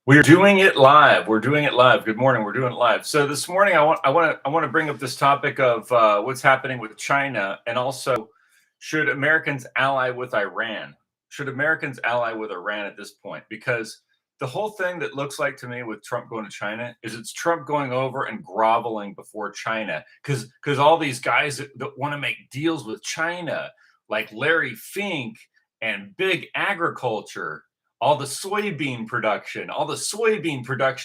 We're doing it live. We're doing it live. Good morning. We're doing it live. So this morning, I want to bring up this topic of what's happening with China, and also should Americans ally with Iran? Should Americans ally with Iran at this point? Because the whole thing that looks like to me with Trump going to China is it's Trump going over and groveling before China, because all these guys that want to make deals with China, like Larry Fink and big agriculture, all the soybean production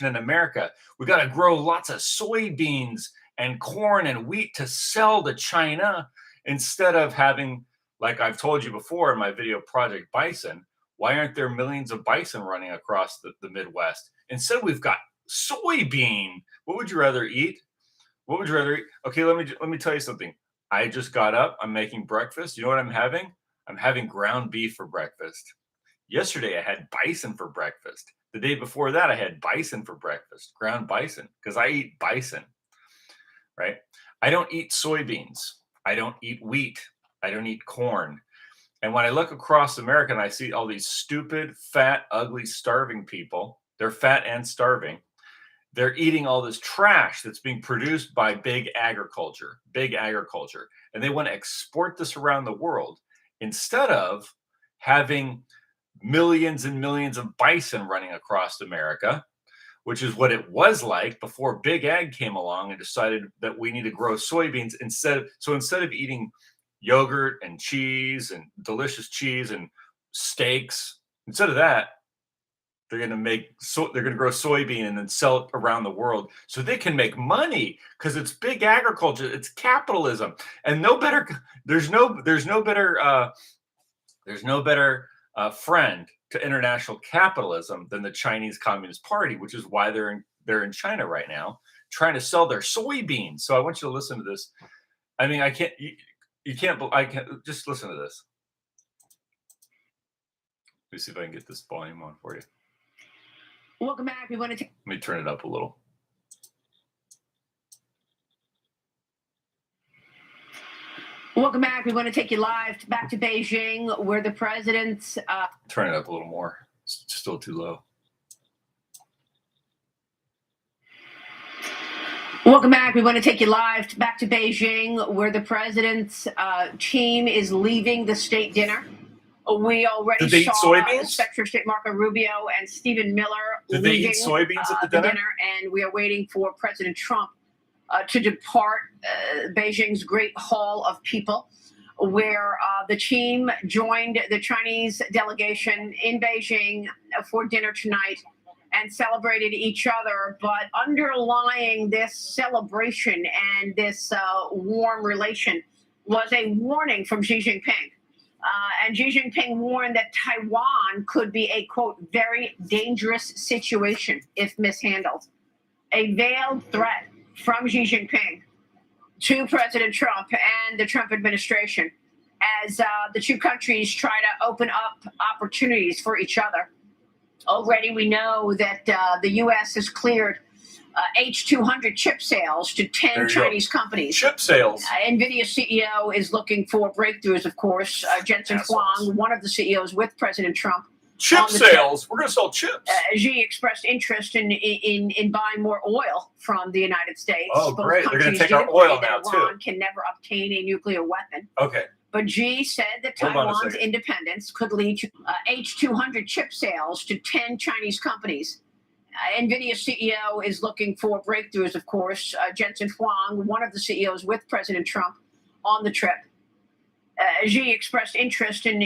in America. We got to grow lots of soybeans and corn and wheat to sell to China instead of having, like I've told you before in my video, Project Bison. Why aren't there millions of bison running across the Midwest? Instead, we've got soybean. What would you rather eat? What would you rather eat? Okay, let me tell you something. I just got up. I'm making breakfast. You know what I'm having? I'm having ground beef for breakfast. Yesterday, I had bison for breakfast. The day before that, I had bison for breakfast, ground bison, because I eat bison, right? I don't eat soybeans. I don't eat wheat. I don't eat corn. And when I look across America and I see all these stupid, fat, ugly, starving people, they're fat and starving. They're eating all this trash that's being produced by big agriculture. And they want to export this around the world instead of having millions and millions of bison running across America, which is what it was like before Big Ag came along and decided that we need to grow soybeans instead of eating yogurt and cheese and delicious cheese and steaks, instead of that, they're going to grow soybean and then sell it around the world so they can make money because it's big agriculture, it's capitalism, and there's no better friend to international capitalism than the Chinese Communist Party, which is why they're in China right now, trying to sell their soybeans. So I want you to listen to this. I mean, I can't just listen to this. Let me see if I can get this volume on for you. Welcome back. Let me turn it up a little. Welcome back. We want to take you live back to Beijing, where the president's. Turn it up a little more. It's still too low. Welcome back. We want to take you live back to Beijing, where the president's team is leaving the state dinner. We already Did they eat saw soybeans? Secretary of State Marco Rubio and Stephen Miller Did they leaving eat soybeans at the dinner? And we are waiting for President Trump to depart Beijing's Great Hall of People, where the team joined the Chinese delegation in Beijing for dinner tonight and celebrated each other. But underlying this celebration and this warm relation was a warning from Xi Jinping. And Xi Jinping warned that Taiwan could be a, quote, very dangerous situation if mishandled. A veiled threat from Xi Jinping to President Trump and the Trump administration as the two countries try to open up opportunities for each other. Already we know that the U.S. has cleared H200 chip sales to 10 Chinese companies. Chip sales. NVIDIA CEO is looking for breakthroughs, of course. Jensen Huang, one of the CEOs with President Trump. Chip sales? We're going to sell chips. Xi expressed interest in buying more oil from the United States. Oh, Both great. They're going to take our countries oil did agree now, that too. Iran can never obtain a nuclear weapon. Okay. But Xi said that Hold on a Taiwan's second. independence could lead to H200 chip sales to 10 Chinese companies. NVIDIA CEO is looking for breakthroughs, of course. Jensen Huang, one of the CEOs with President Trump on the trip. Xi expressed interest in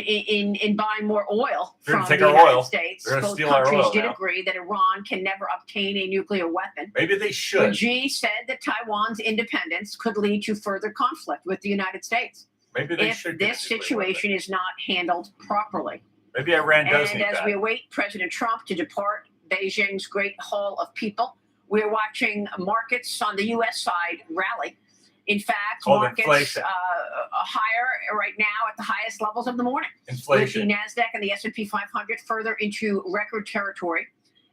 buying more oil from the United States. Both countries did agree that Iran can never obtain a nuclear weapon. Maybe they should. But Xi said that Taiwan's independence could lead to further conflict with the United States Maybe they if should. this situation is not handled properly. Maybe Iran does And need as that. we await President Trump to depart Beijing's Great Hall of People, we're watching markets on the U.S. side rally. In fact, markets higher right now at the highest levels of the morning. Inflation. With the NASDAQ and the S&P 500 further into record territory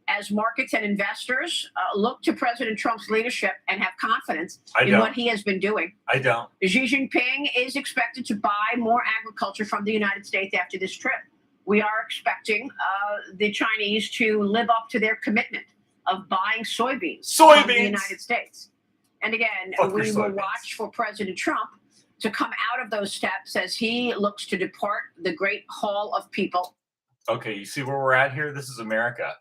as markets and investors look to President Trump's leadership and have confidence in what he has been doing. I don't. Xi Jinping is expected to buy more agriculture from the United States after this trip. we are expecting the Chinese to live up to their commitment of buying soybeans from the United States. And again, we will watch for President Trump to come out of those steps as he looks to depart the great haul of people. Okay, you see where we're at here? This is America.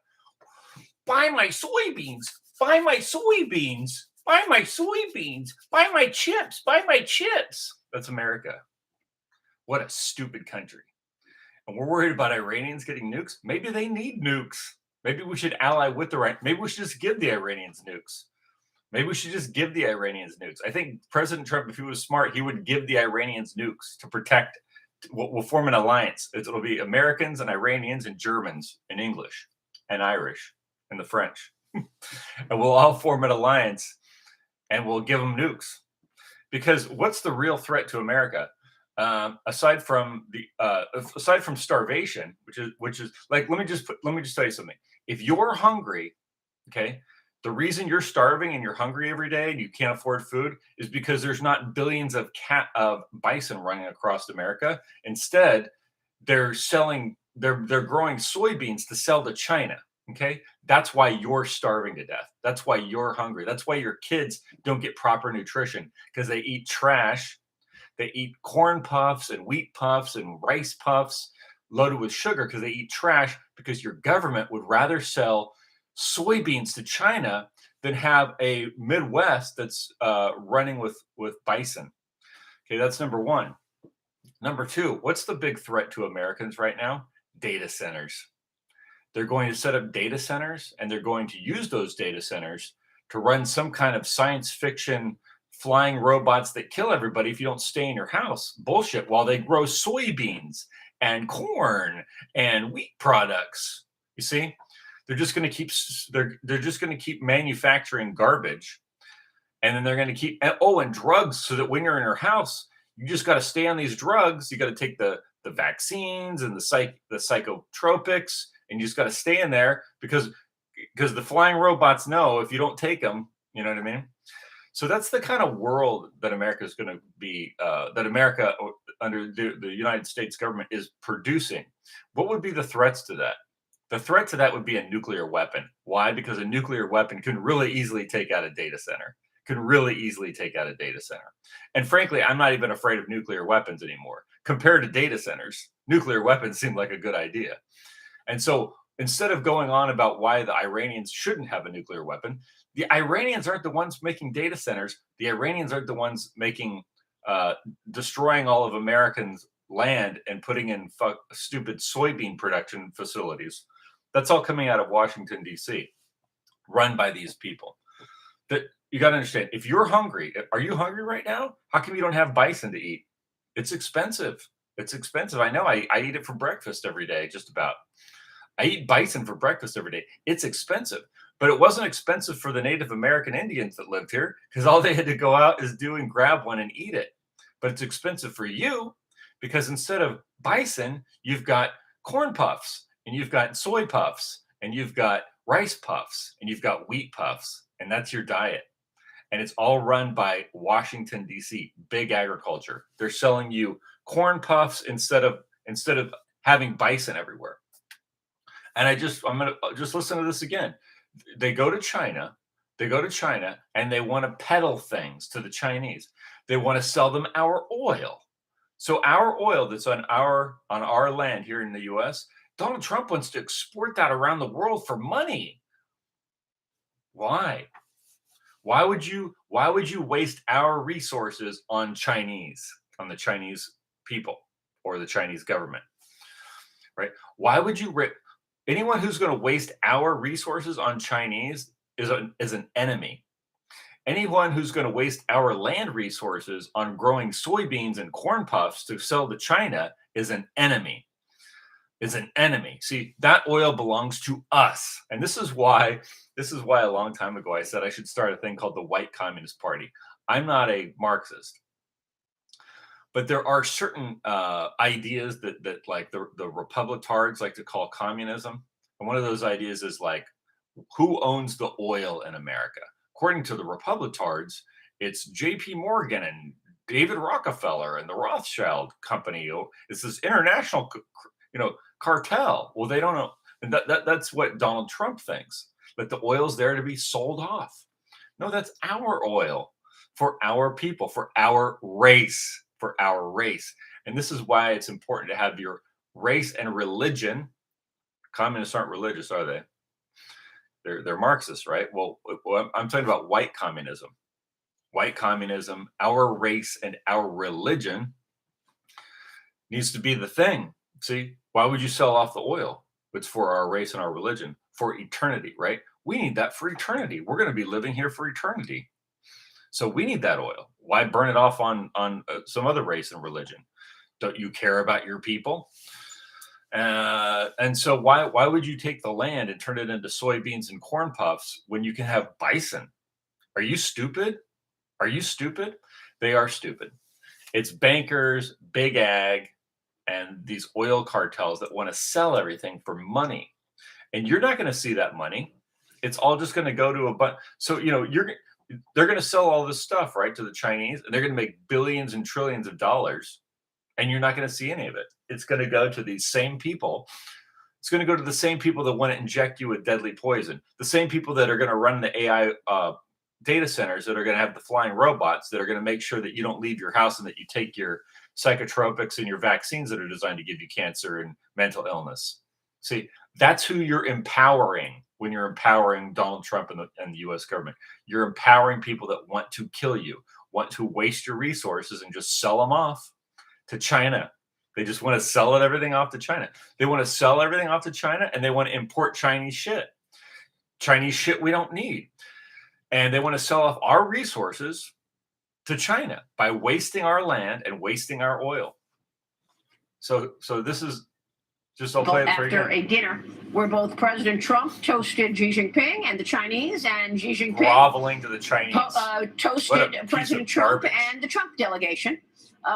Buy my soybeans. Buy my soybeans. Buy my soybeans. Buy my chips. Buy my chips. That's America. What a stupid country. And we're worried about Iranians getting nukes. Maybe they need nukes. Maybe we should ally with the right. Maybe we should just give the Iranians nukes. Maybe we should just give the Iranians nukes. I think President Trump, if he was smart, he would give the Iranians nukes to protect. We'll form an alliance. It'll be Americans and Iranians and Germans and English and Irish and the French. And we'll all form an alliance and we'll give them nukes. Because what's the real threat to America? Aside from starvation, which is like, let me just tell you something. If you're hungry, okay, the reason you're starving and you're hungry every day and you can't afford food is because there's not billions of bison running across America. Instead, they're growing soybeans to sell to China. Okay, that's why you're starving to death. That's why you're hungry. That's why your kids don't get proper nutrition, because they eat trash. They eat corn puffs and wheat puffs and rice puffs loaded with sugar because they eat trash, because your government would rather sell soybeans to China than have a Midwest that's running with bison. Okay, that's number one. Number two, what's the big threat to Americans right now? Data centers. They're going to set up data centers, and they're going to use those data centers to run some kind of science fiction flying robots that kill everybody if you don't stay in your house bullshit, while they grow soybeans and corn and wheat products. You see, they're just going to keep manufacturing garbage, and then they're going to keep and drugs, so that when you're in your house, you just got to stay on these drugs. You got to take the vaccines and the psychotropics, and you just got to stay in there because the flying robots know if you don't take them, you know what I mean? So that's the kind of world that America is going to be, that America under the United States government is producing. What would be the threats to that? The threat to that would be a nuclear weapon. Why? Because a nuclear weapon can really easily take out a data center. And frankly, I'm not even afraid of nuclear weapons anymore. Compared to data centers, nuclear weapons seem like a good idea. And so instead of going on about why the Iranians shouldn't have a nuclear weapon, the Iranians aren't the ones making data centers. The Iranians aren't the ones destroying all of Americans' land and putting in stupid soybean production facilities. That's all coming out of Washington, D.C., run by these people. That you got to understand. If you're hungry, are you hungry right now? How come you don't have bison to eat? It's expensive. I know. I eat it for breakfast every day, just about. I eat bison for breakfast every day. It's expensive, but it wasn't expensive for the Native American Indians that lived here, because all they had to go out is grab one and eat it. But it's expensive for you because instead of bison, you've got corn puffs, and you've got soy puffs, and you've got rice puffs, and you've got wheat puffs, and that's your diet. And it's all run by Washington, D.C., big agriculture. They're selling you corn puffs instead of having bison everywhere. And I'm going to just listen to this again. They go to China, and they want to peddle things to the Chinese. They want to sell them our oil. So our oil that's on our land here in the U.S., Donald Trump wants to export that around the world for money. Why? Why would you waste our resources on the Chinese people or the Chinese government? Right? Why would you anyone who's going to waste our resources on Chinese is an enemy. Anyone who's going to waste our land resources on growing soybeans and corn puffs to sell to China is an enemy. See, that oil belongs to us. And this is why a long time ago I said I should start a thing called the White Communist Party. I'm not a Marxist, but there are certain ideas that like the Republicards like to call communism. And one of those ideas is like, who owns the oil in America? According to the Republicards, it's J.P. Morgan and David Rockefeller and the Rothschild Company. It's this international, cartel. Well, they don't know. And that's what Donald Trump thinks, that the oil's there to be sold off. No, that's our oil for our people, for our race, for our race. And this is why it's important to have your race and religion. Communists aren't religious, are they? They're Marxists, right? Well, I'm talking about white communism. White communism, our race and our religion needs to be the thing. See, why would you sell off the oil? It's for our race and our religion, for eternity, right? We need that for eternity. We're going to be living here for eternity. So we need that oil. Why burn it off on some other race and religion? Don't you care about your people? And so why would you take the land and turn it into soybeans and corn puffs when you can have bison? Are you stupid? Are you stupid? They are stupid. It's bankers, big ag, and these oil cartels that want to sell everything for money. And you're not going to see that money. It's all just going to go to a bunch. So, they're going to sell all this stuff, right, to the Chinese, and they're going to make billions and trillions of dollars. And you're not going to see any of it. It's going to go to these same people. It's going to go to the same people that want to inject you with deadly poison. The same people that are going to run the AI data centers, that are going to have the flying robots, that are going to make sure that you don't leave your house and that you take your psychotropics and your vaccines that are designed to give you cancer and mental illness. See, that's who you're empowering when you're empowering Donald Trump and the U.S. government. You're empowering people that want to kill you, want to waste your resources and just sell them off to China. They just want to sell everything off to China. They want to sell everything off to China, and they want to import Chinese shit we don't need. And they want to sell off our resources to China by wasting our land and wasting our oil. So this is just, I'll play it for you. After a dinner where both President Trump toasted Xi Jinping and the Chinese, and Xi Jinping groveling to the Chinese, toasted President Trump and the Trump delegation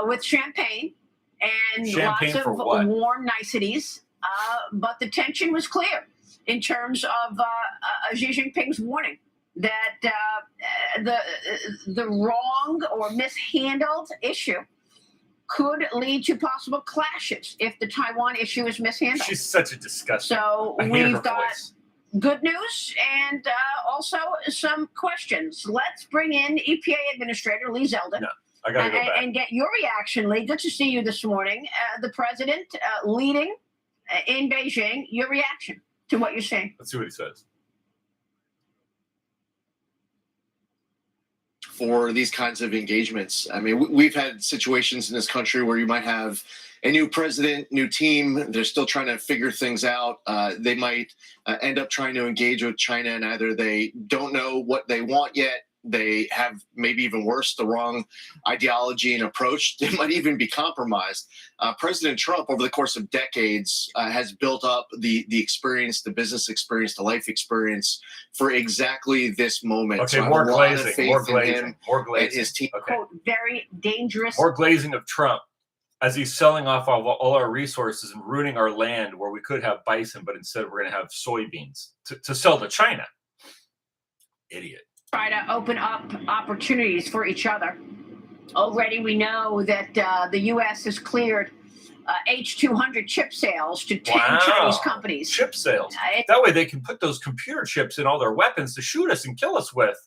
with champagne and lots of warm niceties. But the tension was clear in terms of Xi Jinping's warning that the wrong or mishandled issue could lead to possible clashes if the Taiwan issue is mishandled. She's such a disgusting. So we've got good news and also some questions. Let's bring in EPA Administrator Lee Zeldin. No, I gotta go back. And get your reaction, Lee. Good to see you this morning. The president leading in Beijing. Your reaction to what you're saying. Let's see what he says. For these kinds of engagements. I mean, we've had situations in this country where you might have a new president, new team. They're still trying to figure things out. They might end up trying to engage with China, and either they don't know what they want yet, they have maybe even worse, the wrong ideology and approach. They might even be compromised. President Trump, over the course of decades, has built up the experience, the business experience, the life experience for exactly this moment. Okay, so more glazing, more glazing, more glazing. And his team. Okay. Quote, very dangerous. More glazing of Trump as he's selling off all our resources and ruining our land where we could have bison, but instead we're going to have soybeans to sell to China. Idiot. Try to open up opportunities for each other. Already we know that the U.S. has cleared H-200 chip sales to 10 Chinese companies. Chip sales. That way they can put those computer chips in all their weapons to shoot us and kill us with.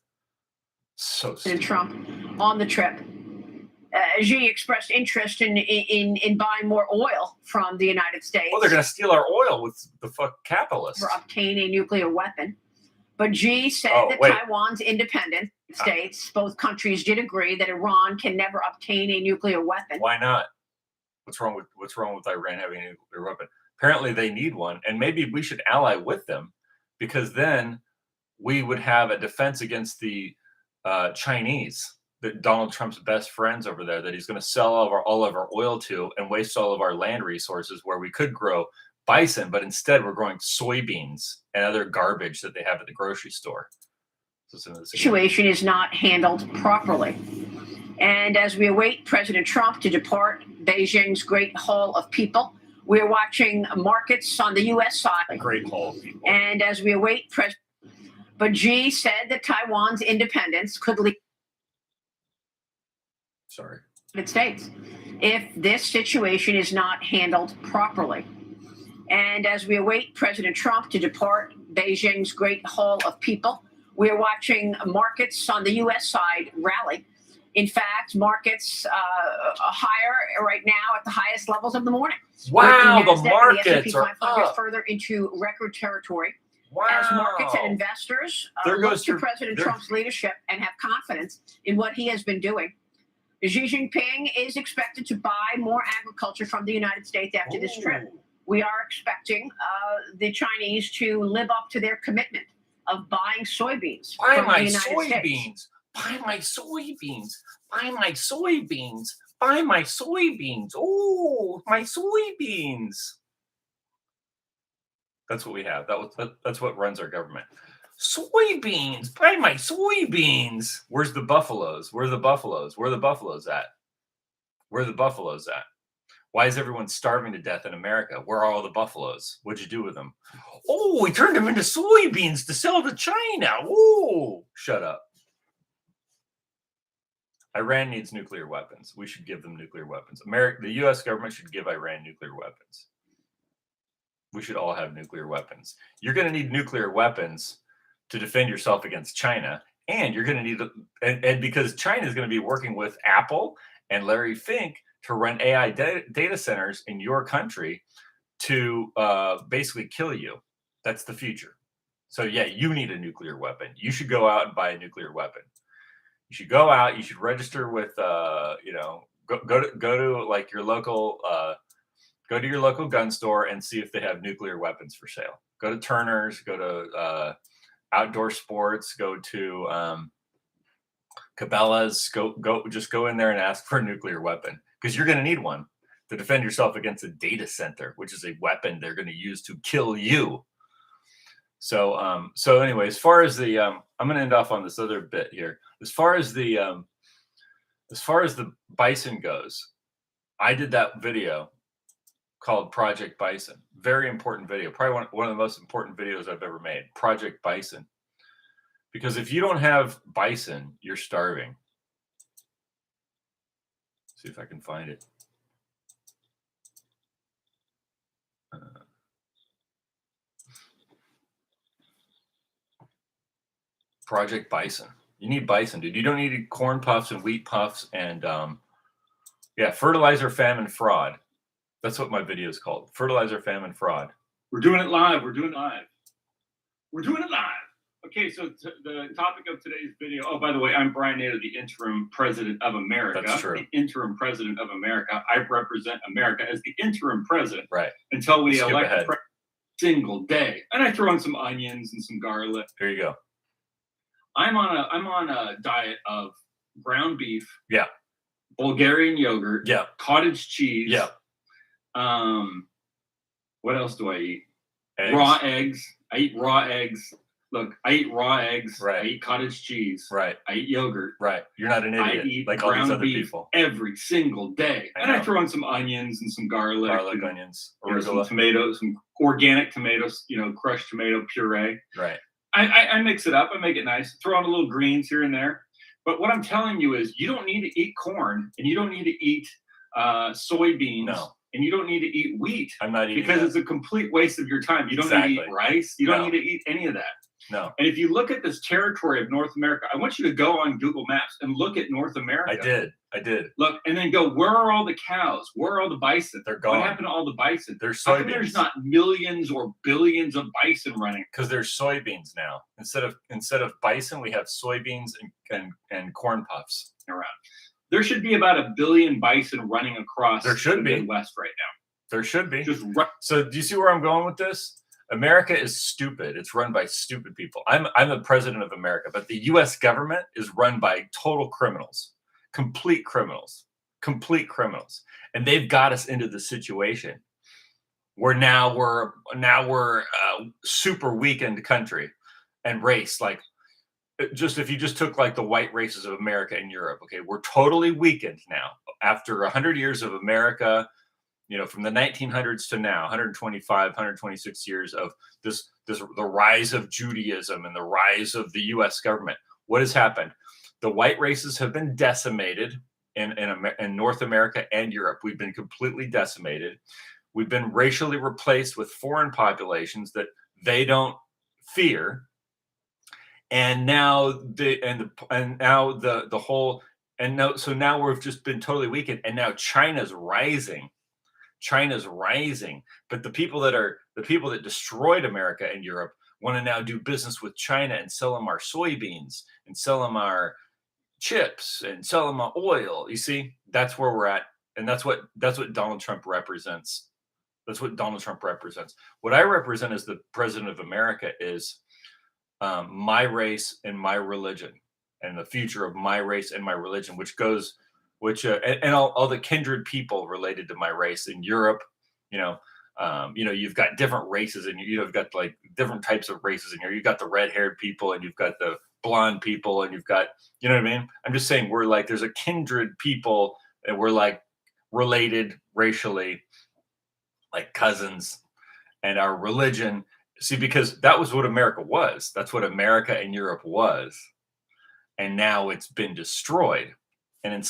So stupid. Trump on the trip. Xi expressed interest in buying more oil from the United States. Well, they're going to steal our oil with the capitalists. For obtaining a nuclear weapon. But Xi said that Taiwan's independent states, both countries did agree that Iran can never obtain a nuclear weapon. Why not? What's wrong with Iran having a nuclear weapon? Apparently they need one, and maybe we should ally with them, because then we would have a defense against the Chinese, that Donald Trump's best friends over there, that he's going to sell all of our oil to and waste all of our land resources where we could grow bison, but instead we're growing soybeans and other garbage that they have at the grocery store. So the situation is not handled properly. And as we await President Trump to depart Beijing's Great Hall of People, we're watching markets on the U.S. side. A Great Hall of People. And as we await but Xi said that Taiwan's independence could lead Sorry. United States if this situation is not handled properly. And as we await President Trump to depart Beijing's Great Hall of People, we're watching markets on the U.S. side rally. In fact, markets higher right now at the highest levels of the morning. Wow, With the Nasdaq and the markets S&P are 500 up. further into record territory. Wow. As markets and investors There look goes to your- President there- Trump's leadership and have confidence in what he has been doing. Xi Jinping is expected to buy more agriculture from the United States after this trip. Ooh. We are expecting the Chinese to live up to their commitment of buying soybeans Buy from my the United States. soybeans. Buy my soybeans. Buy my soybeans. Buy my soybeans. Oh, my soybeans. That's what we have. That's what runs our government. Soybeans. Buy my soybeans. Where's the buffaloes? Where are the buffaloes? Where are the buffaloes at? Where are the buffaloes at? Why is everyone starving to death in America? Where are all the buffaloes? What'd you do with them? Oh, we turned them into soybeans to sell to China. Oh, shut up. Iran needs nuclear weapons. We should give them nuclear weapons. The U.S. government should give Iran nuclear weapons. We should all have nuclear weapons. You're going to need nuclear weapons to defend yourself against China. And you're going to need, and because China is going to be working with Apple and Larry Fink to run AI data centers in your country to basically kill you. That's the future. So yeah, you need a nuclear weapon. You should go out and buy a nuclear weapon. You should go out. You should register with, go to like your local, go to your local gun store and see if they have nuclear weapons for sale. Go to Turner's. Go to Outdoor Sports. Go to Cabela's. Just go in there and ask for a nuclear weapon because you're going to need one to defend yourself against a data center, which is a weapon they're going to use to kill you. So anyway, as far as the, I'm going to end off on this other bit here. As far as the bison goes, I did that video called Project Bison. Very important video. Probably one of the most important videos I've ever made. Project Bison. Because if you don't have bison, you're starving. Let's see if I can find it. Project Bison. You need bison, dude. You don't need corn puffs and wheat puffs and fertilizer, famine, fraud. That's what my video is called. Fertilizer, famine, fraud. We're doing it live. We're doing it live. We're doing it live. Okay, so the topic of today's video. Oh, by the way, I'm Brian Nato, the interim president of America. That's true. The interim president of America. I represent America as the interim president. Right. Until we Skip elect ahead. the president single day. And I throw in some onions and some garlic. There you go. I'm on a diet of ground beef. Yeah. Bulgarian yogurt. Yeah. Cottage cheese. Yeah. What else do I eat? Eggs. Raw eggs. I eat raw eggs. Look, I eat raw eggs. Right. I eat cottage cheese. Right. I eat yogurt. Right. You're not an I idiot eat like all these ground other beef people. every single day. I And I know. throw in some onions and some garlic. Garlic, and, onions, you know, some arugula. tomatoes, some organic tomatoes, crushed tomato puree. Right. I mix it up. I make it nice. Throw in a little greens here and there. But what I'm telling you is you don't need to eat corn and you don't need to eat soybeans. No. And you don't need to eat wheat I'm not eating because that. it's a complete waste of your time. You don't need to Exactly. eat rice. You don't No. need to eat any of that. No. And if you look at this territory of North America, I want you to go on Google Maps and look at North America. I did. Look, and then go, where are all the cows? Where are all the bison? They're gone. What happened to all the bison? There's How come there's soybeans. not millions or billions of bison running? Because there's soybeans now. Instead of bison, we have soybeans and corn puffs. Around. There should be about 1 billion bison running across There should the be. Midwest right now. There should be. Just run. So do you see where I'm going with this? America is stupid. It's run by stupid people. I'm the president of America, but the U.S. government is run by total criminals, complete criminals, and they've got us into the situation where now we're a super weakened country and race. Like, just if you just took like the white races of America and Europe, okay, we're totally weakened now after 100 years of America. From the 1900s to now, 125, 126 years of the rise of Judaism and the rise of the U.S. government. What has happened? The white races have been decimated in North America and Europe. We've been completely decimated. We've been racially replaced with foreign populations that they don't fear. And now so now we've just been totally weakened, and now China's rising. But the people that destroyed America and Europe want to now do business with China and sell them our soybeans and sell them our chips and sell them our oil. You see, that's where we're at, and that's what Donald Trump represents. That's what Donald Trump represents. What I represent as the president of America is my race and my religion, and the future of my race and my religion, and all the kindred people related to my race in Europe. You've got different races, and you've got like different types of races in here. You've got the red-haired people, and you've got the blonde people, and you've got, you know what I mean? I'm just saying we're like, there's a kindred people, and we're like related racially, like cousins. And our religion, see, because that was what America was. That's what America and Europe was. And now it's been destroyed. And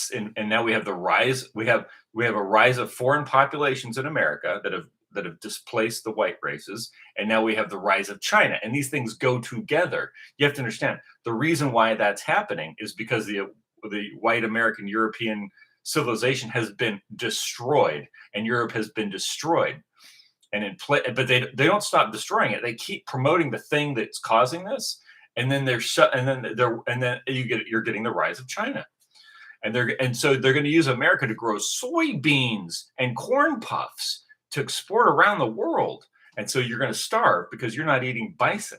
now we have the rise. We have a rise of foreign populations in America that have displaced the white races, and now we have the rise of China. And these things go together. You have to understand the reason why that's happening is because the white American European civilization has been destroyed, and Europe has been destroyed. But they don't stop destroying it. They keep promoting the thing that's causing this, and then you're getting the rise of China. So they're going to use America to grow soybeans and corn puffs to export around the world. And so you're going to starve because you're not eating bison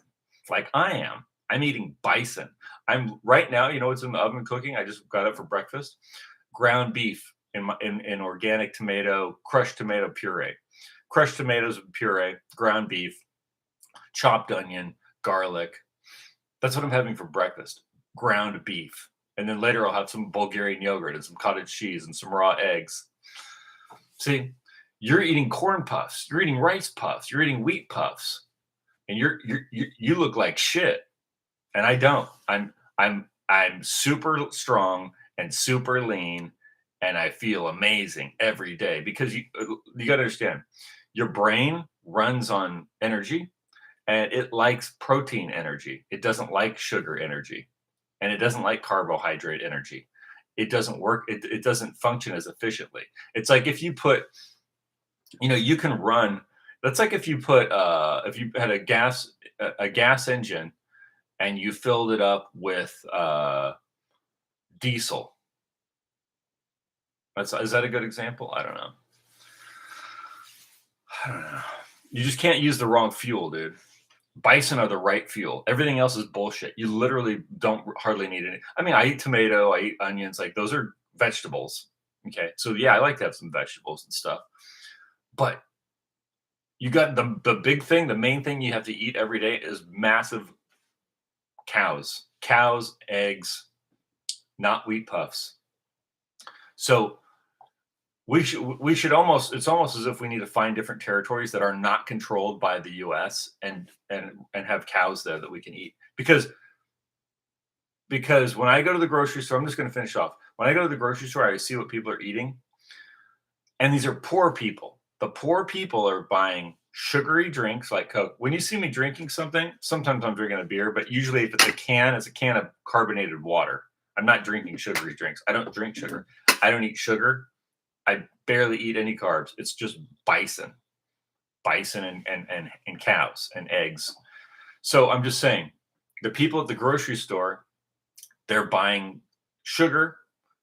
like I am. I'm eating bison. I'm right now, what's in the oven cooking? I just got up for breakfast. Ground beef in organic tomato, crushed tomato puree. Crushed tomatoes puree, ground beef, chopped onion, garlic. That's what I'm having for breakfast. Ground beef. And then later I'll have some Bulgarian yogurt and some cottage cheese and some raw eggs. See, you're eating corn puffs, you're eating rice puffs, you're eating wheat puffs, and you look like shit. And I don't. I'm super strong and super lean, and I feel amazing every day because you got to understand, your brain runs on energy, and it likes protein energy. It doesn't like sugar energy. And it doesn't like carbohydrate energy. It doesn't work. It doesn't function as efficiently. It's like if you put, you can run. That's like if you had a gas engine and you filled it up with diesel. Is that a good example? I don't know. You just can't use the wrong fuel, dude. Bison are the right fuel. Everything else is bullshit. You literally don't hardly need any. I mean, I eat tomato, I eat onions, like those are vegetables. Okay. So yeah, I like to have some vegetables and stuff. But you got the big thing, the main thing you have to eat every day is massive cows, eggs, not wheat puffs. So we should almost, it's almost as if we need to find different territories that are not controlled by the US and have cows there that we can eat. Because when I go to the grocery store, I'm just going to finish off. When I go to the grocery store, I see what people are eating. And these are poor people. The poor people are buying sugary drinks like Coke. When you see me drinking something, sometimes I'm drinking a beer, but usually if it's a can of carbonated water. I'm not drinking sugary drinks. I don't drink sugar. I don't eat sugar. I barely eat any carbs. It's just bison and cows and eggs. So I'm just saying, the people at the grocery store, they're buying sugar,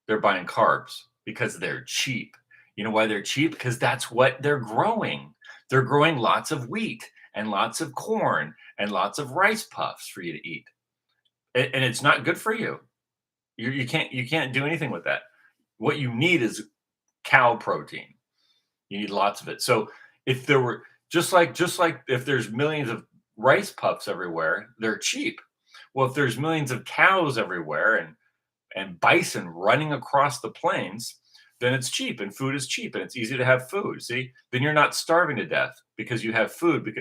they're buying carbs because they're cheap. You know why they're cheap? Because that's what they're growing. They're growing lots of wheat and lots of corn and lots of rice puffs for you to eat. And it's not good for you. You can't do anything with that. What you need is cow protein. You need lots of it. So if there were just like if there's millions of rice puffs everywhere, they're cheap. Well, if there's millions of cows everywhere and bison running across the plains, then it's cheap and food is cheap and it's easy to have food. See, then you're not starving to death because you have food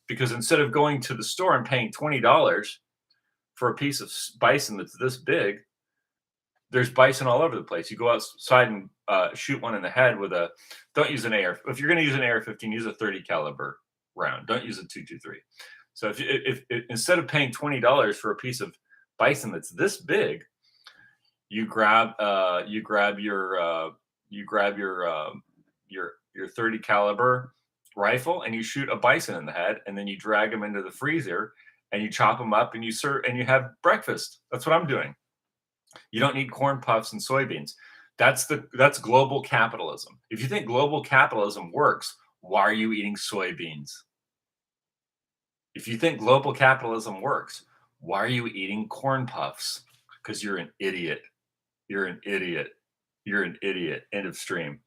because instead of going to the store and paying $20 for a piece of bison that's this big, There's bison all over the place. You go outside and shoot one in the head with a. Don't use an AR. If you're going to use an AR-15, use a 30 caliber round. Don't use a 223. So if instead of paying $20 for a piece of bison that's this big, you grab your 30 caliber rifle and you shoot a bison in the head, and then you drag them into the freezer and you chop them up and you serve and you have breakfast. That's what I'm doing. You don't need corn puffs and soybeans. That's global capitalism. If you think global capitalism works, why are you eating soybeans? If you think global capitalism works, why are you eating corn puffs? Because you're an idiot. You're an idiot. You're an idiot. End of stream.